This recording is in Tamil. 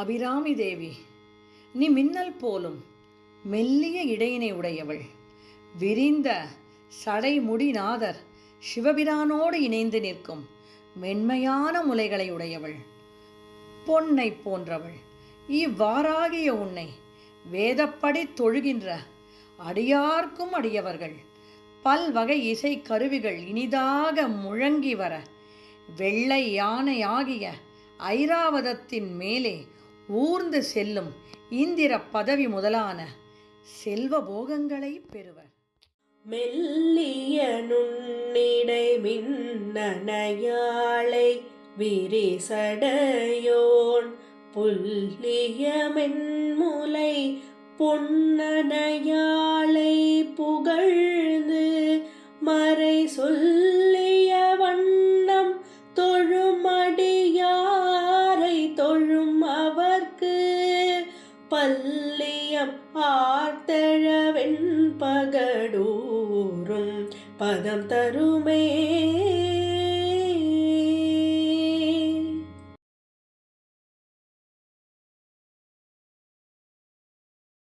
அபிராமி தேவி, நீ மின்னல் போலும் மெல்லிய இடையினை உடையவள். விரிந்த சடைமுடிநாதர் சிவபிரானோடு இணைந்து நிற்கும் மென்மையான முலைகளை உடையவள். பொன்னை போன்றவள். இவ்வாறாகிய உன்னை வேதப்படி தொழுகின்ற அடியார்க்கும் அடியவர்கள் பல்வகை இசை கருவிகள் இனிதாக முழங்கி வர வெள்ளை யானையாகிய ஐராவதத்தின் மேலே ஊர்ந்து செல்லும் இந்திர பதவி முதலான செல்வ போகங்களை பெறுவர். மெல்லிய நுண்ணிடை மின்னணையாளை விரிசடையோன் புல்லிய மென்முலை பொன்னணையாளை புகழ்ந்து மறை சொல்லிய வண்ணம் தொழுமடியாரை தொழும் அவர்க்கு பல்லியம் ஆர்த்தழவெண் பகடூரும் பதம் தருமே.